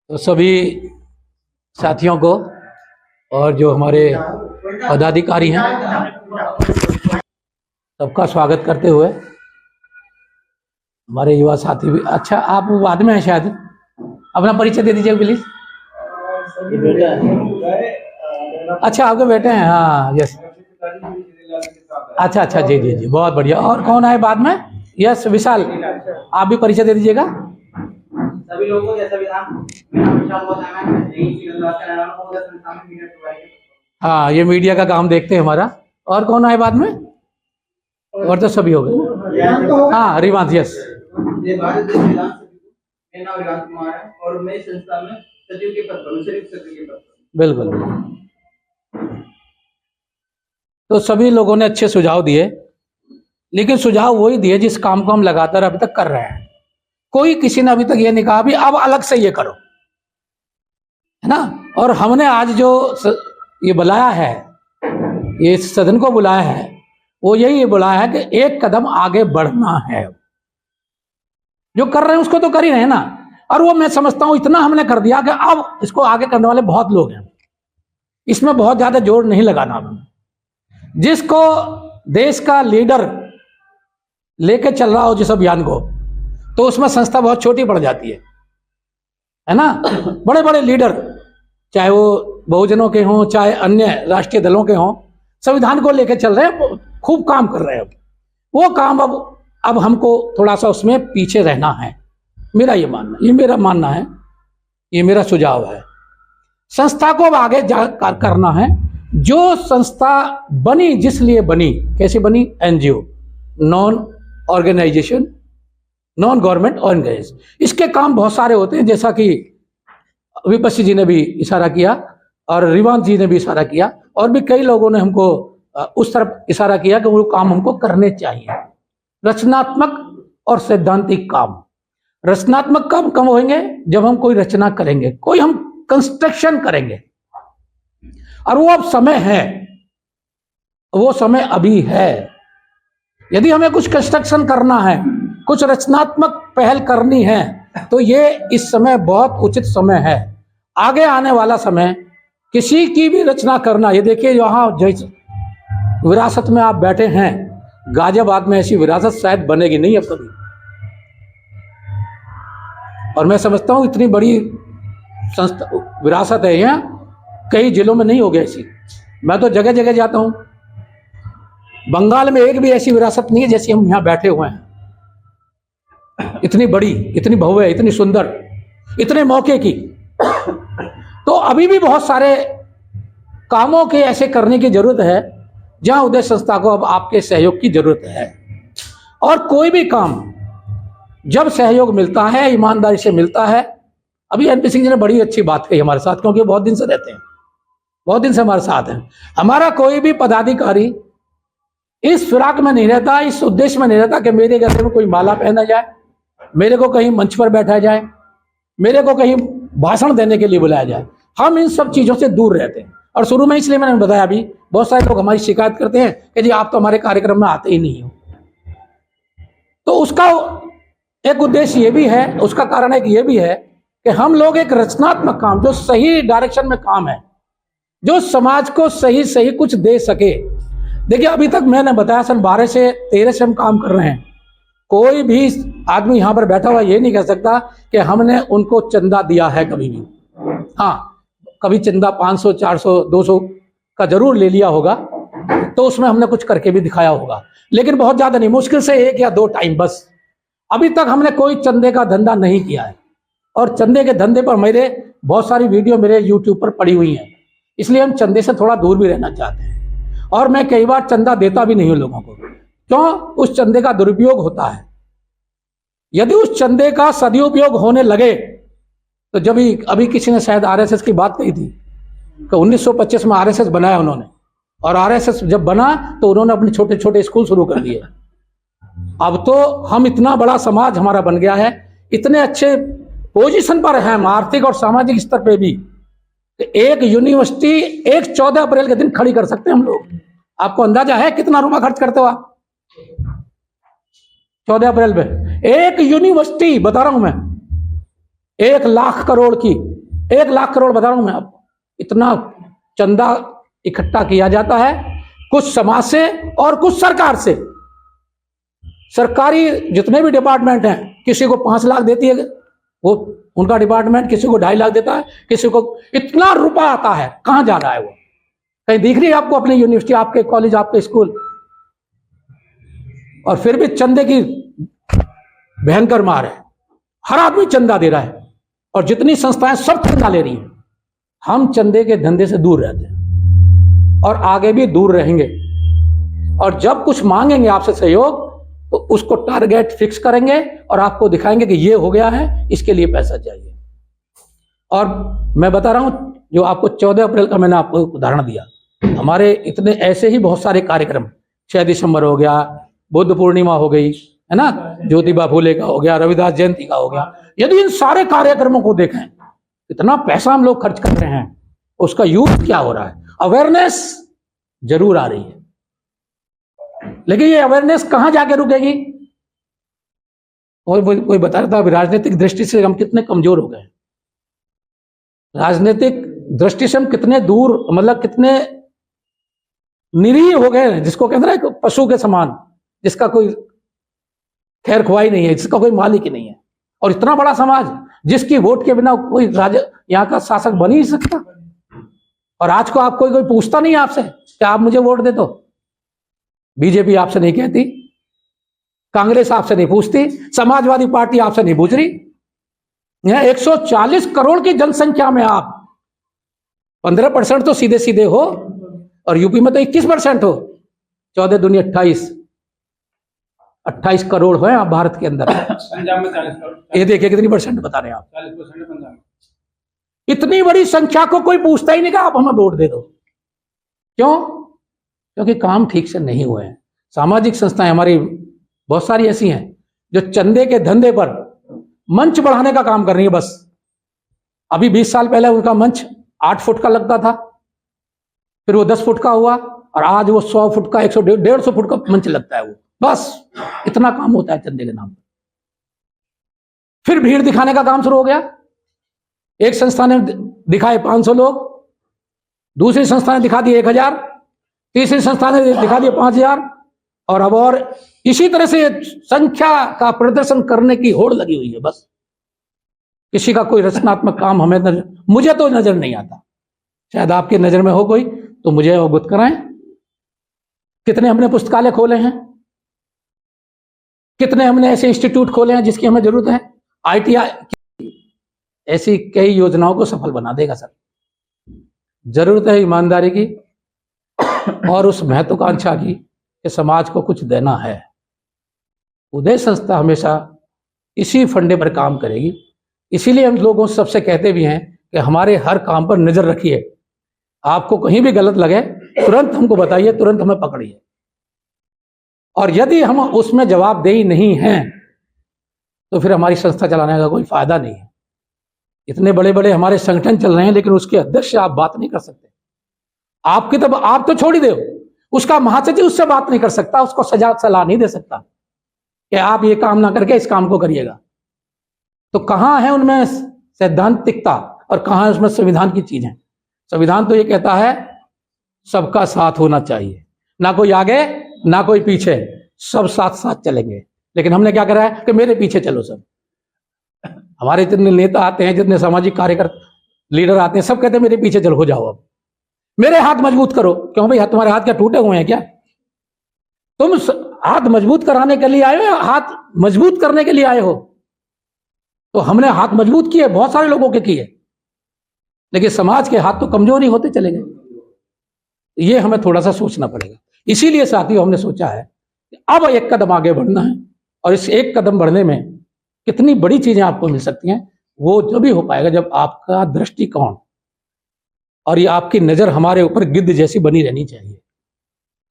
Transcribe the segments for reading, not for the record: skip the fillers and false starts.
तो सभी साथियों को और जो हमारे पदाधिकारी हैं सबका स्वागत करते हुए हमारे युवा साथी भी। अच्छा, आप बाद में हैं शायद, अपना परिचय दे दीजिए प्लीज। अच्छा, आपके बेटे हैं? हाँ, यस। अच्छा अच्छा, जी जी जी, बहुत बढ़िया। और कौन आए बाद में? यस, विशाल, आप भी परिचय दे दीजिएगा। सभी लोगों को जैसा भी नाम, हाँ, ये मीडिया का काम देखते हैं हमारा। और कौन आए बाद में? और तो सभी हो गए। हाँ, रिवांश, यस। भारत देश मेरा नाम रिवांश कुमार है और मैं संस्था में सचिव के पद पर, संयुक्त सचिव के पद पर। बिल्कुल। तो सभी लोगों ने अच्छे सुझाव दिए, लेकिन सुझाव वही दिए जिस काम को हम लगातार अभी तक कर रहे हैं। कोई किसी ने अभी तक ये नहीं कहा भी अब अलग से ये करो, है ना। और हमने आज जो ये बुलाया है, ये सदन को बुलाया है, वो यही बुलाया है कि एक कदम आगे बढ़ना है। जो कर रहे हैं उसको तो कर ही रहे हैं ना। और वो मैं समझता हूं इतना हमने कर दिया कि अब इसको आगे करने वाले बहुत लोग हैं। इसमें बहुत ज्यादा जोर नहीं लगाना। जिसको देश का लीडर लेके चल रहा हो जिस अभियान को, तो उसमें संस्था बहुत छोटी पड़ जाती है ना। बड़े बड़े लीडर, चाहे वो बहुजनों के हों चाहे अन्य राष्ट्रीय दलों के हों, संविधान को लेकर चल रहे हैं, खूब काम कर रहे हैं। वो काम अब हमको थोड़ा सा उसमें पीछे रहना है। मेरा ये मानना, ये मेरा मानना है, ये मेरा सुझाव है। संस्था को अब आगे करना है। जो संस्था बनी, जिस लिए बनी, कैसे बनी? NGO, non organisation, non government organisation. इसके काम बहुत सारे होते हैं, जैसा कि विपक्षी जी ने भी इशारा किया और रिवांश जी ने भी इशारा किया, और भी कई लोगों ने हमको उस तरफ इशारा किया कि वो काम हमको करने चाहिए। रचनात्मक और सैद्धांतिक काम। रचनात्मक काम कब होंगे? जब हम कोई रचना करेंगे, कोई हम कंस्ट्रक्शन करेंगे। और वो अब समय है, वो समय अभी है। यदि हमें कुछ कंस्ट्रक्शन करना है, कुछ रचनात्मक पहल करनी है, तो ये इस समय बहुत उचित समय है। आगे आने वाला समय किसी की भी रचना करना, ये देखिए यहाँ जैसे विरासत में आप बैठे हैं, गाजियाबाद में ऐसी विरासत शायद बनेगी नहीं अब कभी। और मैं समझता हूँ इतनी बड़ी संस्था विरासत है, यहाँ कई जिलों में नहीं होगी ऐसी। मैं तो जगह जगह जाता हूँ, बंगाल में एक भी ऐसी विरासत नहीं है जैसी हम यहाँ बैठे हुए हैं। इतनी बड़ी, इतनी भव्य, इतनी सुंदर, इतने मौके की। तो अभी भी बहुत सारे कामों के ऐसे करने की जरूरत है जहां उदय संस्था को अब आपके सहयोग की जरूरत है। और कोई भी काम जब सहयोग मिलता है, ईमानदारी से मिलता है। अभी एनपी सिंह जी ने बड़ी अच्छी बात कही हमारे साथ, क्योंकि बहुत दिन से रहते हैं, बहुत दिन से हमारे साथ हैं। हमारा कोई भी पदाधिकारी इस फिराक में नहीं रहता, इस उद्देश्य में नहीं रहता कि मेरे गले में कोई माला पहना जाए, मेरे को कहीं मंच पर बैठा जाए, मेरे को कहीं भाषण देने के लिए बुलाया जाए। हम इन सब चीजों से दूर रहते हैं। और शुरू में इसलिए मैंने बताया, अभी बहुत सारे लोग हमारी शिकायत करते हैं कि जी आप तो हमारे कार्यक्रम में आते ही नहीं हो। तो उसका एक उद्देश्य ये भी है, उसका कारण एक ये भी है कि हम लोग एक रचनात्मक काम, जो सही डायरेक्शन में काम है, जो समाज को सही सही कुछ दे सके। देखिए, अभी तक मैंने बताया सन 12 से 13 से हम काम कर रहे हैं। कोई भी आदमी यहाँ पर बैठा हुआ ये नहीं कह सकता कि हमने उनको चंदा दिया है कभी भी। हाँ, कभी चंदा 500, 400, 200 का जरूर ले लिया होगा, तो उसमें हमने कुछ करके भी दिखाया होगा, लेकिन बहुत ज्यादा नहीं, मुश्किल से 1 या 2 टाइम बस। अभी तक हमने कोई चंदे का धंधा नहीं किया है। और चंदे के धंधे पर मेरे बहुत सारी वीडियो मेरे यूट्यूब पर पड़ी हुई हैं, इसलिए हम चंदे से थोड़ा दूर भी रहना चाहते हैं। और मैं कई बार चंदा देता भी नहीं हूं लोगों को। क्यों? उस चंदे का दुरुपयोग होता है। यदि उस चंदे का सदुपयोग होने लगे, तो जब अभी किसी ने शायद आरएसएस की बात कही थी कि 1925 में आरएसएस बनाया उन्होंने, और आरएसएस जब बना तो उन्होंने अपने छोटे छोटे स्कूल शुरू कर दिए। अब तो हम इतना बड़ा समाज हमारा बन गया है, इतने अच्छे पोजीशन पर है हम आर्थिक और सामाजिक स्तर पे भी, एक यूनिवर्सिटी एक 14 अप्रैल के दिन खड़ी कर सकते हैं हम लोग। आपको अंदाजा है कितना रुपया खर्च करते हो आप 14 अप्रैल पे? एक यूनिवर्सिटी, बता रहा हूं मैं, 1 लाख करोड़ की 1 लाख करोड़ बता रहा हूं मैं आपको, इतना चंदा इकट्ठा किया जाता है, कुछ समाज से और कुछ सरकार से। सरकारी जितने भी डिपार्टमेंट हैं, किसी को 5 लाख देती है वो उनका डिपार्टमेंट, किसी को 2.5 लाख देता है, किसी को इतना रुपया आता है, कहां जा रहा है वो? कहीं दिख रही है आपको अपनी यूनिवर्सिटी, आपके कॉलेज, आपके स्कूल? और फिर भी चंदे की भयंकर मार है, हर आदमी चंदा दे रहा है और जितनी संस्थाएं सब चंदा ले रही हैं। हम चंदे के धंधे से दूर रहते हैं और आगे भी दूर रहेंगे। और जब कुछ मांगेंगे आपसे सहयोग तो उसको टारगेट फिक्स करेंगे और आपको दिखाएंगे कि ये हो गया है, इसके लिए पैसा चाहिए। और मैं बता रहा हूं, जो आपको 14 अप्रैल का मैंने आपको उदाहरण दिया, हमारे इतने ऐसे ही बहुत सारे कार्यक्रम, 6 दिसंबर हो गया, बुद्ध पूर्णिमा हो गई, है ना, ज्योतिबा फूले का हो गया, रविदास जयंती का हो गया। यदि इन सारे कार्यक्रमों को देखें, इतना पैसा हम लोग खर्च कर रहे हैं, उसका यूज क्या हो रहा है? अवेयरनेस जरूर आ रही है, लेकिन ये अवेयरनेस कहां जाके रुकेगी? और कोई बता रहा था राजनीतिक दृष्टि से हम कितने कमजोर हो गए, राजनीतिक दृष्टि से हम कितने दूर, मतलब कितने निरीह हो गए, जिसको कहते हैं ना पशु के समान, जिसका कोई खैर ख्वाही नहीं है, जिसका कोई मालिक ही नहीं है। और इतना बड़ा समाज जिसकी वोट के बिना कोई राजा यहाँ का शासक बन ही नहीं सकता। और आज को आप कोई पूछता नहीं आपसे कि आप मुझे वोट दे दो। बीजेपी आपसे नहीं कहती, कांग्रेस आपसे नहीं पूछती, समाजवादी पार्टी आपसे नहीं पूछ रही। यहाँ 140 करोड़ की जनसंख्या में आप 15% तो सीधे सीधे हो, और यूपी में तो 21% हो। 14 दूनी 28 करोड़ हो आप भारत के अंदर। पंजाब में 40 करोड़। ये देखिए कितनी परसेंट बता रहे हैं आप। 40% पंजाब में। इतनी बड़ी संख्या को कोई पूछता ही नहीं कि आप हमें वोट दे दो। क्यों? क्योंकि काम ठीक से नहीं हुए हैं। सामाजिक संस्थाएं हमारी बहुत सारी ऐसी हैं जो चंदे के धंधे पर मंच बढ़ाने का काम कर रही है बस। अभी 20 साल पहले उनका मंच 8 फुट का लगता था, फिर वो 10 फुट का हुआ, और आज वो 100 फुट का, 150 फुट का मंच लगता है। वो बस इतना काम होता है चंदे के नाम पर। फिर भीड़ दिखाने का काम शुरू हो गया। एक संस्था ने दिखाए 500 लोग, दूसरी संस्था ने दिखा दिए 1000, तीसरी संस्था ने दिखा दिए 5000, और अब और इसी तरह से संख्या का प्रदर्शन करने की होड़ लगी हुई है। बस किसी का कोई रचनात्मक काम मुझे तो नजर नहीं आता। शायद आपके नजर में हो कोई, तो मुझे अवगत कराएं। कितने हमने पुस्तकालय खोले हैं, कितने हमने ऐसे इंस्टीट्यूट खोले हैं जिसकी हमें जरूरत है। ITI ऐसी कई योजनाओं को सफल बना देगा सर। जरूरत है ईमानदारी की और उस महत्वाकांक्षा की कि समाज को कुछ देना है। उदय संस्था हमेशा इसी फंडे पर काम करेगी। इसीलिए हम लोगों से सबसे कहते भी हैं कि हमारे हर काम पर नजर रखिए। आपको कहीं भी गलत लगे तुरंत हमको बताइए, तुरंत हमें पकड़िए। और यदि हम उसमें जवाबदेही नहीं हैं तो फिर हमारी संस्था चलाने का कोई फायदा नहीं है। इतने बड़े बड़े हमारे संगठन चल रहे हैं, लेकिन उसके अध्यक्ष से आप बात नहीं कर सकते। आपकी तो आप तो छोड़ ही दो, उसका महासचिव उससे बात नहीं कर सकता, उसको सलाह नहीं दे सकता कि आप ये काम ना करके इस काम को करिएगा। तो कहां है उनमें सैद्धांतिकता और कहां है उसमें संविधान की चीजें? संविधान तो ये कहता है सबका साथ होना चाहिए, ना कोई आगे ना कोई पीछे, सब साथ साथ चलेंगे। लेकिन हमने क्या करा है कि मेरे पीछे चलो सब। हमारे जितने नेता आते हैं, जितने सामाजिक कार्यकर्ता लीडर आते हैं, सब कहते हैं मेरे पीछे चलो, हो जाओ, अब मेरे हाथ मजबूत करो। क्यों भाई, तुम्हारे हाथ क्या टूटे हुए हैं क्या? तुम हाथ मजबूत कराने के लिए आए हो या हाथ मजबूत करने के लिए आए हो? तो हमने हाथ मजबूत किए, बहुत सारे लोगों के किए, लेकिन समाज के हाथ तो कमजोर ही होते चले गए। ये हमें थोड़ा सा सोचना पड़ेगा। इसीलिए साथियों हमने सोचा है कि अब एक कदम आगे बढ़ना है, और इस एक कदम बढ़ने में कितनी बड़ी चीजें आपको मिल सकती हैं, वो जो भी हो पाएगा जब आपका दृष्टिकोण और ये आपकी नजर हमारे ऊपर गिद्ध जैसी बनी रहनी चाहिए,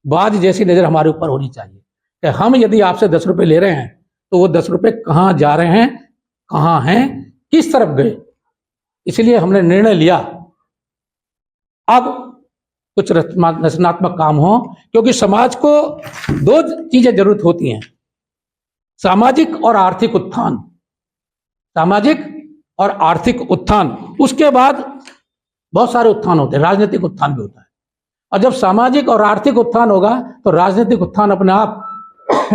बाज जैसी नजर हमारे ऊपर होनी चाहिए कि हम यदि आपसे 10 रुपए ले रहे हैं तो वो 10 रुपए कहाँ जा रहे हैं, कहाँ हैं, किस तरफ गए। इसलिए हमने निर्णय लिया अब कुछ रचनात्मक काम हो, क्योंकि समाज को 2 चीजें जरूरत होती हैं, सामाजिक और आर्थिक उत्थान। सामाजिक और आर्थिक उत्थान, उसके बाद बहुत सारे उत्थान होते हैं, राजनीतिक उत्थान भी होता है। और जब सामाजिक और आर्थिक उत्थान होगा तो राजनीतिक उत्थान अपने आप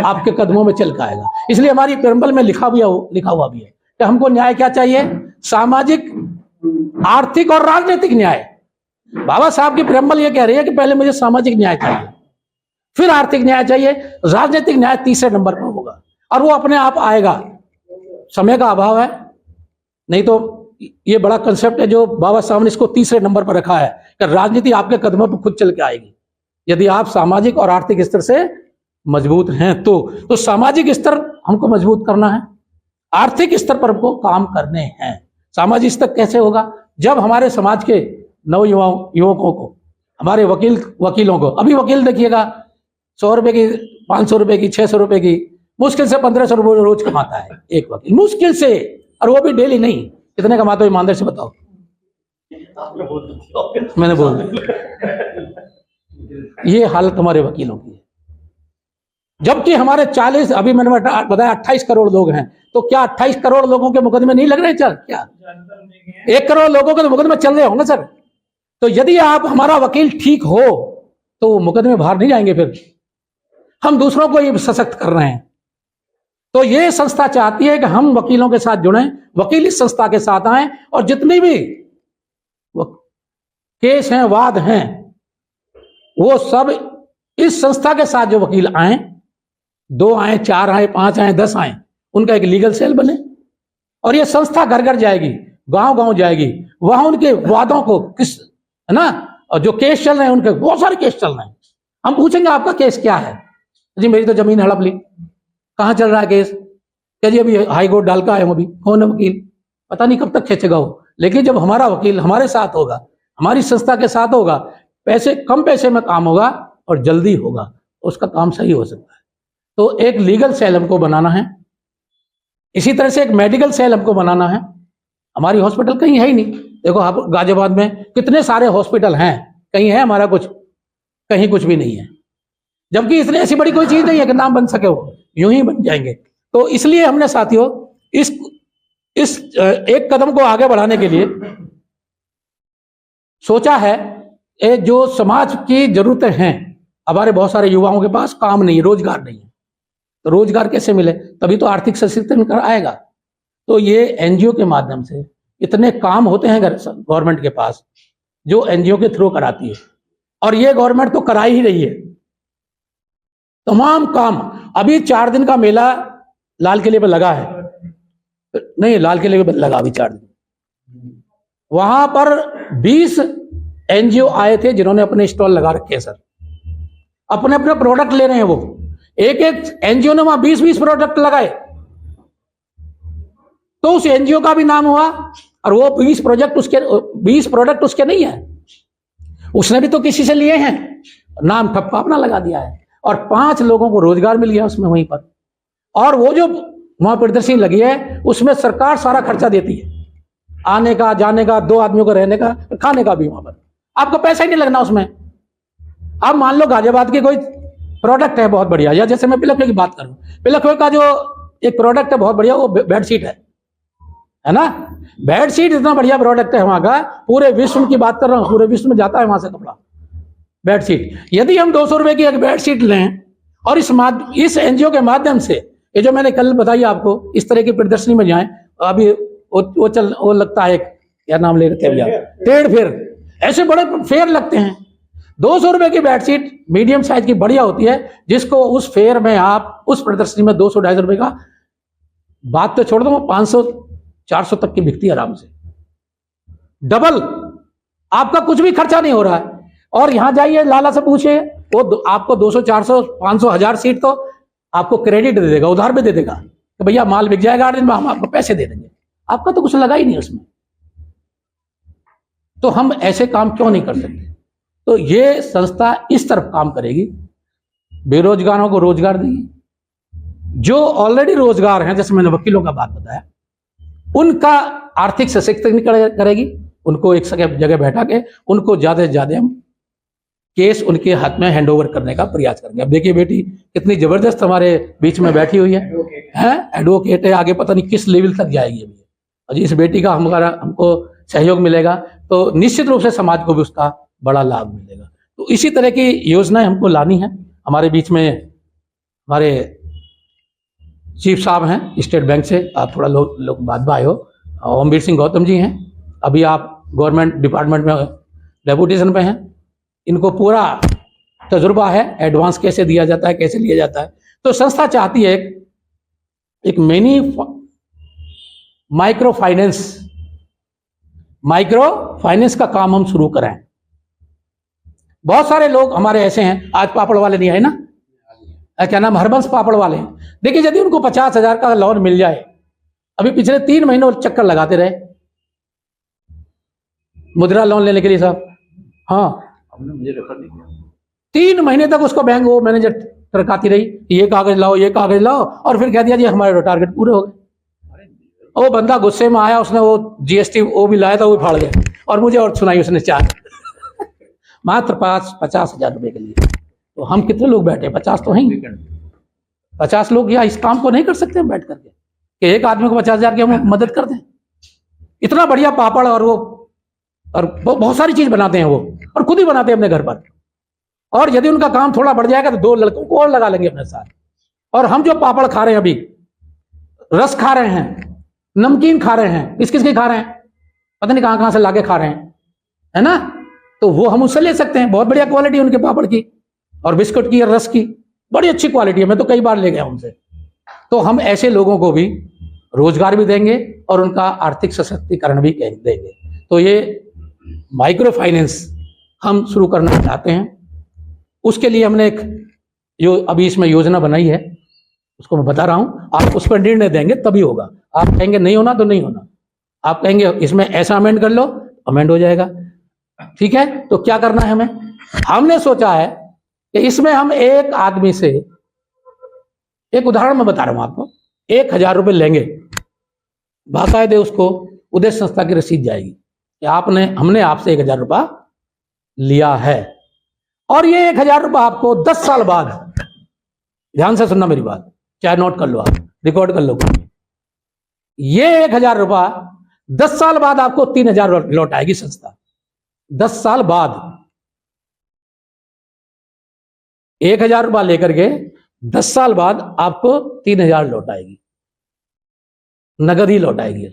आपके कदमों में चल के आएगा। इसलिए हमारी प्रेम्बल में लिखा हुआ भी है कि हमको न्याय क्या चाहिए, सामाजिक, आर्थिक और राजनीतिक न्याय। बाबा साहब की प्रेम्बल ये कह रही है कि पहले मुझे सामाजिक न्याय चाहिए, फिर आर्थिक न्याय चाहिए, राजनीतिक न्याय तीसरे नंबर पर होगा, और वो अपने आप आएगा। समय का अभाव है, नहीं तो ये बड़ा कंसेप्ट है जो बाबा साहब ने इसको तीसरे नंबर पर रखा है कि राजनीति आपके कदमों पर खुद चल के आएगी यदि आप सामाजिक और आर्थिक स्तर से मजबूत हैं। तो सामाजिक स्तर हमको मजबूत करना है, आर्थिक स्तर पर हमको काम करने हैं। सामाजिक स्तर कैसे होगा, जब हमारे समाज के नव युवकों को, हमारे वकीलों को, अभी वकील देखिएगा 100 रुपए की, 500 रुपए की, 600 रुपए की, मुश्किल से 1500 रुपये रोज कमाता है एक वकील, मुश्किल से, और वो भी डेली नहीं। कितने कमाते हो ईमानदार से बताओ? मैंने बोल दिया। ये हालत हमारे वकीलों की है, जबकि हमारे 40, अभी मैंने बताया 28 करोड़ लोग हैं, तो क्या 28 करोड़ लोगों के मुकदमे नहीं लग रहे? चल क्या 1 करोड़ लोगों के तो मुकदमे चल रहे होंगे सर। तो यदि आप, हमारा वकील ठीक हो तो वो मुकदमे बाहर नहीं जाएंगे, फिर हम दूसरों को ये सशक्त कर रहे हैं। तो ये संस्था चाहती है कि हम वकीलों के साथ जुड़ें, वकील इस संस्था के साथ आए, और जितनी भी केस हैं, वाद हैं, वो सब इस संस्था के साथ जो वकील आए, 2 आए, 4 आए, 5 आए, 10 आए, उनका एक लीगल सेल बने, और ये संस्था घर घर जाएगी, गांव गांव जाएगी, वहां उनके वादों को, किस, है ना, और जो केस चल रहे हैं, उनके बहुत सारे केस चल रहे हैं, हम पूछेंगे आपका केस क्या है? जी मेरी तो जमीन हड़प ली। कहाँ चल रहा है केस? क्या जी अभी हाई कोर्ट डाल के आए हो, अभी कौन है वकील, पता नहीं कब तक खींचेगा वो। लेकिन जब हमारा वकील हमारे साथ होगा, हमारी संस्था के साथ होगा, कम पैसे में काम होगा और जल्दी होगा, उसका काम सही हो सकता है। तो एक लीगल सेल हमको बनाना है, इसी तरह से एक मेडिकल सेल हमको बनाना है। हमारी हॉस्पिटल कहीं है ही नहीं, देखो आप गाजियाबाद में कितने सारे हॉस्पिटल हैं, कहीं है हमारा कुछ? कहीं कुछ भी नहीं है, जबकि इसलिए ऐसी बड़ी कोई चीज नहीं है कि नाम बन सके, वो यूं ही बन जाएंगे। तो इसलिए हमने साथियों इस एक कदम को आगे बढ़ाने के लिए सोचा है, जो समाज की जरूरतें हैं, हमारे बहुत सारे युवाओं के पास काम नहीं है, रोजगार नहीं है, तो रोजगार कैसे मिले? तभी तो आर्थिक सशक्तिकरण आएगा। तो ये एनजीओ के माध्यम से इतने काम होते हैं गवर्नमेंट के पास, जो एनजीओ के थ्रू कराती है, और ये गवर्नमेंट तो करा ही रही है तमाम काम। अभी 4 दिन का मेला लाल किले पे लगा है, नहीं लाल किले पे लगा अभी 4 दिन, वहां पर 20 एनजीओ आए थे जिन्होंने अपने स्टॉल लगा रखे हैं सर, अपने अपने प्रोडक्ट ले रहे हैं वो, एक एनजीओ ने वहां 20-20 प्रोडक्ट लगाए, तो उस एनजीओ का भी नाम हुआ, और वो 20 प्रोडक्ट उसके नहीं है, उसने भी तो किसी से लिए हैं, नाम ठप्पा अपना लगा दिया है, और 5 लोगों को रोजगार मिल गया उसमें वहीं पर। और वो जो वहां प्रदर्शनी लगी है, उसमें सरकार सारा खर्चा देती है, आने का, जाने का, 2 आदमियों का रहने का, खाने का भी, वहां पर आपको पैसा ही नहीं लगना उसमें। अब मान लो गाजियाबाद की कोई प्रोडक्ट है बहुत बढ़िया, या जैसे मैं पिलखवे की बात करूं, पिलखवे का जो एक प्रोडक्ट है बहुत बढ़िया, वो बेडशीट है ना, बेडशीट इतना बढ़िया प्रोडक्ट है वहां का, पूरे विश्व की बात कर रहा हूं, पूरे विश्व में जाता है वहां से कपड़ा, बेडशीट। यदि हम 200 रुपए की एक बेडशीट लें, और इस एनजीओ के माध्यम से, ये जो मैंने कल बताई आपको, इस तरह की प्रदर्शनी में जाएं, अभी वो लगता है, क्या नाम ले रहे थे भैया, ट्रेड फेयर, ऐसे बड़े फेयर लगते हैं। 200 रुपए की बेडशीट मीडियम साइज की बढ़िया होती है, जिसको उस फेयर में आप, उस प्रदर्शनी में 200-250 रुपए का, बात तो छोड़ दो, 500-400 तक की बिकती है आराम से, डबल, आपका कुछ भी खर्चा नहीं हो रहा है। और यहां जाइए, लाला से पूछिए, वो आपको 200, 400, 500, 1000 सीट तो आपको क्रेडिट दे देगा, उधार भी दे देगा कि भैया माल बिक जाएगा 8 दिन में, हम आपको पैसे दे देंगे, आपका तो कुछ लगा ही नहीं उसमें। तो हम ऐसे काम क्यों नहीं कर सकते? तो ये संस्था इस तरफ काम करेगी, बेरोजगारों को रोजगार देगी, जो ऑलरेडी रोजगार हैं, जैसे मैंने वकीलों का बात बताया, उनका आर्थिक सशक्तिकरण करेगी, उनको एक जगह बैठा के उनको ज्यादा से ज्यादा हम केस उनके हाथ में हैंड ओवर करने का प्रयास करेंगे। अब देखिए बेटी कितनी जबरदस्त हमारे बीच में बैठी हुई है, एडवोकेट है, आगे पता नहीं किस लेवल तक जाएगी अभी, और इस बेटी का हमको सहयोग मिलेगा तो निश्चित रूप से समाज को भी उसका बड़ा लाभ मिलेगा। तो इसी तरह की योजनाएं हमको लानी है। हमारे बीच में हमारे चीफ साहब हैं स्टेट बैंक से, आप थोड़ा लोग बाद में आए हो, ओमवीर सिंह गौतम जी हैं, अभी आप गवर्नमेंट डिपार्टमेंट में डेपुटेशन पे हैं, इनको पूरा तजुर्बा है एडवांस कैसे दिया जाता है, कैसे लिया जाता है। तो संस्था चाहती है एक मिनी माइक्रो फाइनेंस का काम हम शुरू करें। बहुत सारे लोग हमारे ऐसे हैं, आज पापड़ वाले नहीं आए ना, क्या नाम, हरबंस पापड़ वाले। देखिए यदि उनको 50,000 का लोन मिल जाए, अभी पिछले 3 महीनों चक्कर लगाते रहे मुद्रा लोन लेने के लिए साहब, हाँ हमने मुझे रेफर नहीं किया। 3 महीने तक उसको बैंक वो मैनेजर टरकाती रही, ये कागज लाओ, ये कागज लाओ, और फिर कह दिया जी हमारे टारगेट पूरे हो गए। वो बंदा गुस्से में आया, उसने वो जीएसटी वो भी लाया था, वो फाड़ गया, और मुझे और सुनाई उसने 4 मात्र 50,000 रुपए के लिए। तो हम कितने लोग बैठे, 50 तो हैं, 50 लोग या इस काम को नहीं कर सकते हम बैठ करके कि एक आदमी को 50,000 की हम मदद कर दें। इतना बढ़िया पापड़ और बहुत सारी चीज बनाते हैं वो, और खुद ही बनाते हैं अपने घर पर। और यदि उनका काम थोड़ा बढ़ जाएगा तो 2 लड़कों को और लगा लेंगे अपने साथ। और हम जो पापड़ खा रहे हैं अभी, रस खा रहे हैं, नमकीन खा रहे हैं, किस के खा रहे हैं, पता नहीं कहां से लाके खा रहे हैं, है ना। तो वो हम उससे ले सकते हैं, बहुत बढ़िया क्वालिटी उनके पापड़ की और बिस्कुट की और रस की बड़ी अच्छी क्वालिटी है, मैं तो कई बार ले गया उनसे। तो हम ऐसे लोगों को भी रोजगार भी देंगे और उनका आर्थिक सशक्तिकरण भी देंगे। तो ये माइक्रो फाइनेंस हम शुरू करना चाहते हैं। उसके लिए हमने एक जो अभी इसमें योजना बनाई है, उसको मैं बता रहा हूं, आप उस पर निर्णय देंगे तभी होगा। आप कहेंगे नहीं होना तो नहीं होना, आप कहेंगे इसमें ऐसा अमेंड कर लो, अमेंड हो जाएगा, ठीक है। तो क्या करना है हमें, हमने सोचा है कि इसमें हम एक आदमी से, एक उदाहरण मैं बता रहा हूं आपको, 1,000 रुपये लेंगे, बाकायदे उसको उद्देश्य संस्था की रसीद जाएगी कि हमने आपसे 1,000 रुपया लिया है, और ये 1,000 रुपया आपको 10 साल बाद, ध्यान से सुनना मेरी बात, चाहे नोट कर लो, आप रिकॉर्ड कर लो, ये 1,000 रुपया 10 साल बाद आपको 3,000 लौट आएगी संस्था। 10 साल बाद 1,000 रुपया लेकर के 10 साल बाद आपको 3,000 लौट आएगी, नगद ही लौट आएगी।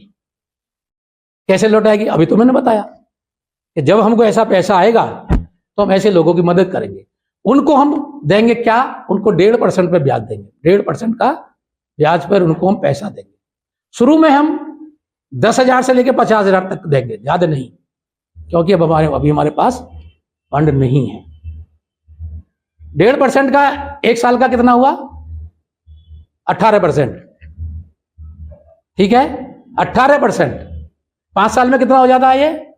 कैसे लौट आएगी, अभी तो मैंने बताया कि जब हमको ऐसा पैसा आएगा तो हम ऐसे लोगों की मदद करेंगे। उनको हम देंगे क्या, उनको 1.5% पे ब्याज देंगे, 1.5% का ब्याज पर उनको हम पैसा देंगे। शुरू में हम 10,000 से लेकर 50,000 तक देंगे, ज्यादा नहीं, क्योंकि अभी हमारे पास फंड नहीं है। 1.5% का 1 साल का कितना हुआ, 18%, ठीक है, 18%, 5 साल में कितना हो जाता है ये,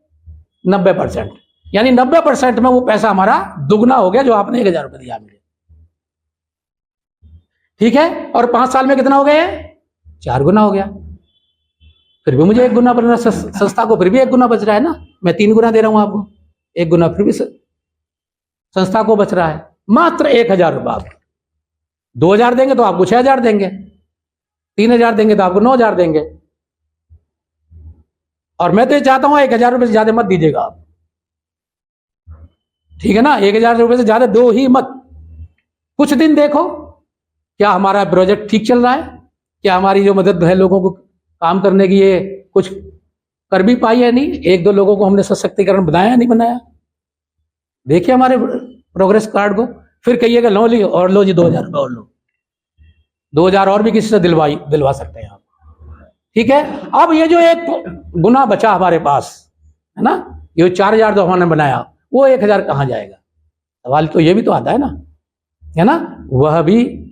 90%, यानी 90% में वो पैसा हमारा दुगना हो गया जो आपने 1,000 रुपये दिया मुझे, ठीक है। और 5 साल में कितना हो गया, 4 गुना हो गया, फिर भी मुझे 1 गुना बच रहा, संस्था को फिर भी 1 गुना बच रहा है ना, मैं 3 गुना दे रहा हूं आपको, 1 गुना फिर भी संस्था को बच रहा है। मात्र 1,000 रुपये आप 2,000 देंगे तो आपको 6,000 देंगे, 3,000 देंगे तो आपको 9,000 देंगे। और मैं तो ये चाहता हूं 1,000 रुपये से ज्यादा मत दीजिएगा आप, ठीक है ना, 1,000 रुपये से ज्यादा दो ही मत। कुछ दिन देखो क्या हमारा प्रोजेक्ट ठीक चल रहा है, क्या हमारी जो मदद है लोगों को काम करने की, ये कुछ कर भी पाई है नहीं, 1-2 लोगों को हमने सशक्तिकरण बनाया नहीं बनाया, देखिए हमारे प्रोग्रेस कार्ड को। फिर कहिएगा लो ली और लो जी 2,000 रुपये और लो, 2,000 और भी किसी से दिलवा सकते हैं आप, ठीक है। अब ये जो 1 गुना बचा हमारे पास है ना, ये 4,000 जो हमने बनाया, वो 1,000 कहां जाएगा, सवाल तो ये भी तो आता है ना, वह भी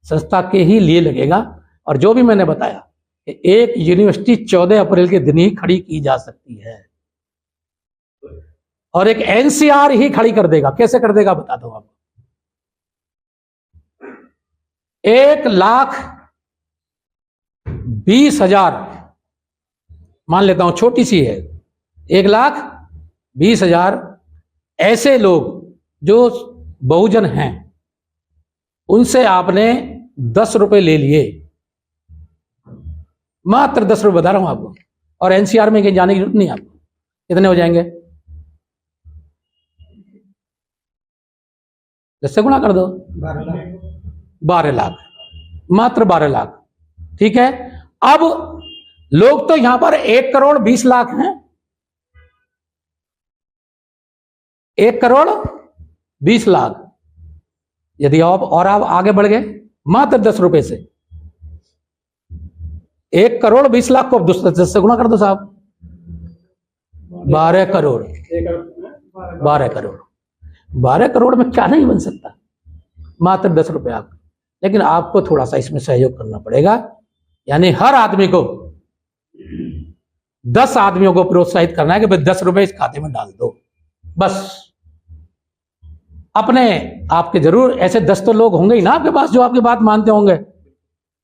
संस्था के ही लिए लगेगा। और जो भी मैंने बताया कि एक यूनिवर्सिटी 14 अप्रैल के दिन ही खड़ी की जा सकती है, और एक एनसीआर ही खड़ी कर देगा। कैसे कर देगा बता दो आपको, 1,20,000 मान लेता हूं, छोटी सी है, 1,20,000 ऐसे लोग जो बहुजन हैं, उनसे आपने 10 रुपए ले लिए, मात्र 10 रुपये बता रहा हूं आपको। और एनसीआर में कहीं जाने की जरूरत नहीं है आपको। कितने हो जाएंगे? 10 से गुणा कर दो, 12 लाख, मात्र 12 लाख। ठीक है। अब लोग तो यहां पर 1,20,00,000 हैं, 1,20,00,000। यदि आप आगे बढ़ गए मात्र 10 रुपए से 1,20,00,000 को 10 से गुणा कर दो साहब, 12 करोड़। 12 करोड़, 12 करोड़ में क्या नहीं बन सकता, मात्र 10 रुपए आप। लेकिन आपको थोड़ा सा इसमें सहयोग करना पड़ेगा, यानी हर आदमी को 10 आदमियों को प्रोत्साहित करना है कि भाई 10 रुपए इस खाते में डाल दो। बस अपने आपके जरूर ऐसे 10 तो लोग होंगे ही ना आपके पास जो आपकी बात मानते होंगे।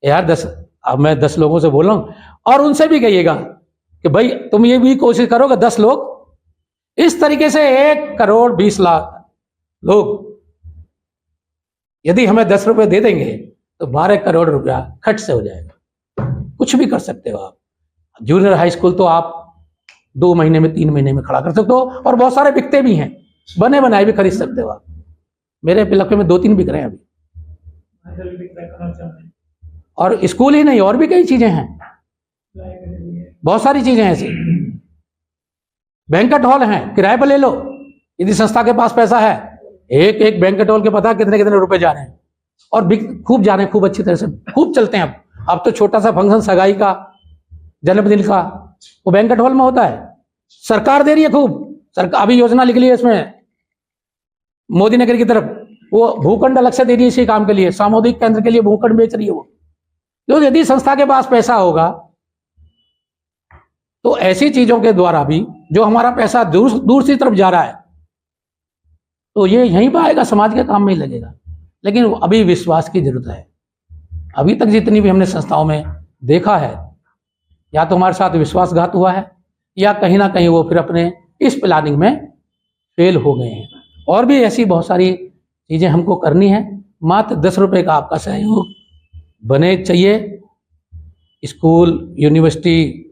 यार 10, अब मैं 10 लोगों से बोल रहा हूं और उनसे भी कहिएगा कि भाई तुम ये भी कोशिश करो कि 10 लोग इस तरीके से 1,20,00,000 लोग यदि हमें 10 रुपए दे देंगे तो 12 करोड़ रुपया खट से हो जाएगा। कुछ भी कर सकते हो आप। जूनियर हाई स्कूल तो आप 2 महीने में 3 महीने में खड़ा कर सकते हो, और बहुत सारे बिकते भी हैं, बने बनाए भी खरीद सकते हो आप। मेरे इलाके में 2-3 बिक रहे हैं अभी। और स्कूल ही नहीं, और भी कई चीजें हैं, बहुत सारी चीजें हैं ऐसी। बैंकेट हॉल हैं, किराए पर ले लो यदि संस्था के पास पैसा है। एक बैंकेट हॉल के पता कितने कितने रुपए जा रहे हैं, और खूब जा रहे हैं, खूब अच्छी तरह से खूब चलते हैं। अब तो छोटा सा फंक्शन, सगाई का, जन्मदिन का, वो बैंकेट हॉल में होता है। सरकार दे रही है खूब। सरकार अभी योजना निकली है इसमें मोदी नगर की तरफ, वो भूखंड अलग से दे रही है इसी काम के लिए, सामुदायिक केंद्र के लिए भूखंड बेच रही है वो। तो यदि संस्था के पास पैसा होगा तो ऐसी चीजों के द्वारा भी जो हमारा पैसा दूर से तरफ जा रहा है तो ये यहीं पर आएगा, समाज के काम में ही लगेगा। लेकिन अभी विश्वास की जरूरत है। अभी तक जितनी भी हमने संस्थाओं में देखा है, या तो हमारे साथ विश्वासघात हुआ है, या कहीं ना कहीं वो फिर अपने इस प्लानिंग में फेल हो गए हैं। और भी ऐसी बहुत सारी चीजें हमको करनी है। मात्र 10 रुपए का आपका सहयोग बने चाहिए। स्कूल, यूनिवर्सिटी,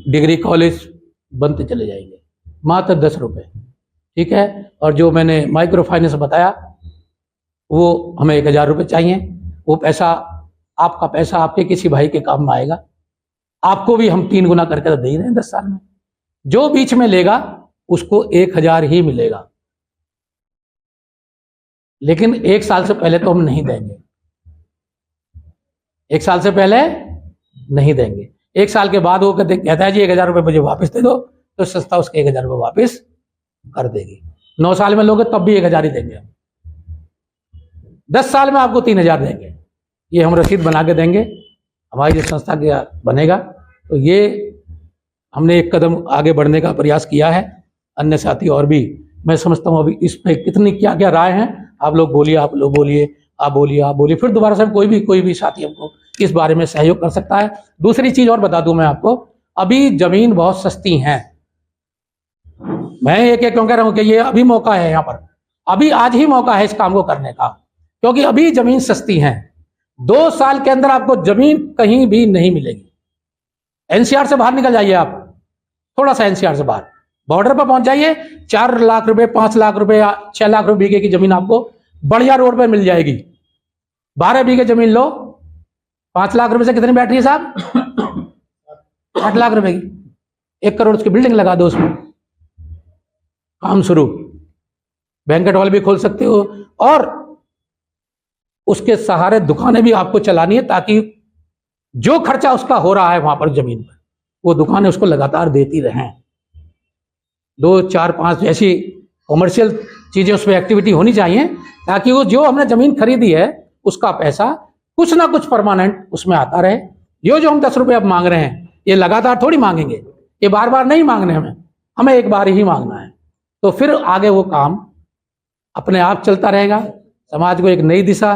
डिग्री कॉलेज बनते चले जाएंगे, मात्र 10 रुपए। ठीक है। और जो मैंने माइक्रो फाइनेंस बताया, वो हमें 1,000 रुपये चाहिए। वो पैसा, आपका पैसा आपके किसी भाई के काम में आएगा। आपको भी हम 3 गुना करके दे रहे हैं 10 साल में। जो बीच में लेगा उसको 1,000 ही मिलेगा, लेकिन 1 साल से पहले तो हम नहीं देंगे। 1 साल से पहले नहीं देंगे। 1 साल के बाद वो कहता है जी 1,000 रुपये मुझे वापस दे दो, तो संस्था उसके 1,000 रुपये वापस कर देगी। 9 साल में लोगे तब भी 1,000 ही देंगे हम। 10 साल में आपको 3,000 देंगे। ये हम रसीद बना के देंगे। हमारी जो संस्था का बनेगा तो ये हमने एक कदम आगे बढ़ने का प्रयास किया है। अन्य साथी और भी, मैं समझता हूँ अभी इस पे कितनी क्या क्या राय हैं। आप लोग बोलिए, आप लोग बोलिए, आप बोलिए, आप बोलिए, फिर दोबारा से कोई भी साथी हमको इस बारे में सहयोग कर सकता है। दूसरी चीज और बता दूं मैं आपको, अभी जमीन बहुत सस्ती है। मैं एक क्यों कह रहा हूं कि ये अभी मौका है, यहाँ पर अभी आज ही मौका है इस काम को करने का, क्योंकि अभी जमीन सस्ती है। 2 साल के अंदर आपको जमीन कहीं भी नहीं मिलेगी। एनसीआर से बाहर निकल जाइए आप, थोड़ा सा एनसीआर से बाहर, बॉर्डर पर पहुंच जाइए, 4 लाख रुपए, 5 लाख रुपए या 6 लाख रुपए बीघे की जमीन आपको बढ़िया रोड पे मिल जाएगी। 12 बीघे जमीन लो, 5 लाख रुपए से कितनी बैठ रही है साहब? 8 लाख रुपए की। 1 करोड़ की बिल्डिंग लगा दो उसमें, काम शुरू। बैंकेट हॉल भी खोल सकते हो, और उसके सहारे दुकानें भी आपको चलानी है, ताकि जो खर्चा उसका हो रहा है वहां पर जमीन पर, वो दुकानें उसको लगातार देती रहें। 2, 4, 5 ऐसी कॉमर्शियल चीजें उसमें एक्टिविटी होनी चाहिए, ताकि वो जो हमने जमीन खरीदी है उसका पैसा कुछ ना कुछ परमानेंट उसमें आता रहे। जो हम 10 रुपये अब मांग रहे हैं, ये लगातार थोड़ी मांगेंगे, ये बार बार नहीं मांगने, हमें एक बार ही मांगना है। तो फिर आगे वो काम अपने आप चलता रहेगा। समाज को एक नई दिशा,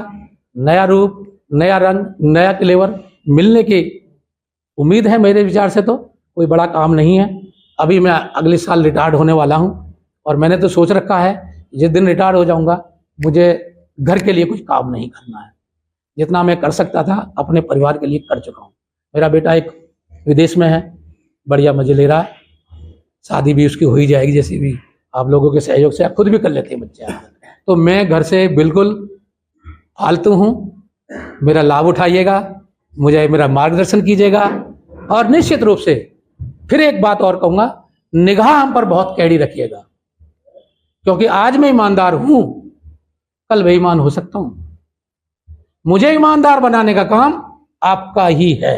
नया रूप, नया रंग, नया फ्लेवर मिलने की उम्मीद है। मेरे विचार से तो कोई बड़ा काम नहीं है। अभी मैं अगले साल रिटायर्ड होने वाला हूं, और मैंने तो सोच रखा है जिस दिन रिटायर्ड हो जाऊंगा मुझे घर के लिए कुछ काम नहीं करना है। जितना मैं कर सकता था अपने परिवार के लिए कर चुका हूं। मेरा बेटा एक विदेश में है, बढ़िया मजे ले रहा है, शादी भी उसकी हो ही जाएगी जैसे भी आप लोगों के सहयोग से, आप खुद भी कर लेते हैं बच्चे। तो मैं घर से बिल्कुल फालतू हूँ, मेरा लाभ उठाइएगा, मुझे मेरा मार्गदर्शन कीजिएगा। और निश्चित रूप से फिर एक बात और कहूँगा, निगाह हम पर बहुत कैड़ी रखिएगा, क्योंकि आज मैं ईमानदार हूँ, कल बेईमान हो सकता हूँ। मुझे ईमानदार बनाने का काम आपका ही है।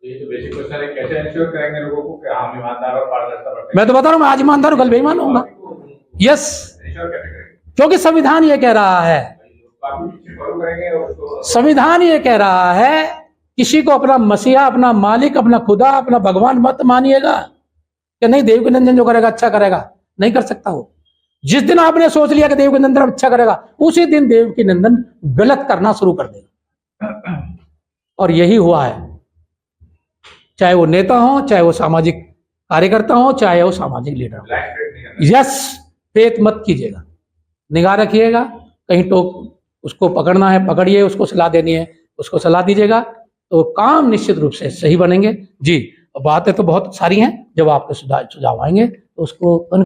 ये तो बेसिक क्वेश्चन है, कैसे इंश्योर करेंगे लोगों को कि हम ईमानदार और पारदर्शिता बरतेंगे? मैं तो बता रहा हूँ, मैं आज ईमानदार हूँ, कल बेईमान होऊंगा। यस, इंश्योर कैसे करेंगे? क्योंकि संविधान ये कह रहा है, बाकी चीजें फॉलो करेंगे और उसको संविधान ये कह रहा है, किसी को अपना मसीहा, अपना मालिक, अपना खुदा, अपना भगवान मत मानिएगा कि नहीं देव के नंदन जो करेगा अच्छा करेगा, नहीं कर सकता वो। जिस दिन आपने सोच लिया कि देव के नंदन अच्छा करेगा, उसी दिन देव के नंदन गलत करना शुरू कर देगा। और यही हुआ है, चाहे वो नेता हो, चाहे वो सामाजिक कार्यकर्ता हो, चाहे वो सामाजिक लीडर हो। ब्लैक ट्रेड नहीं करना। यस, पेट मत कीजिएगा, निगाह रखिएगा, कहीं टोक उसको पकड़ना है पकड़िए, उसको सलाह देनी है उसको सलाह दीजिएगा, तो काम निश्चित रूप से सही बनेंगे। जी, बातें तो बहुत सारी हैं, जब आपके सुझाव आएंगे तो उसको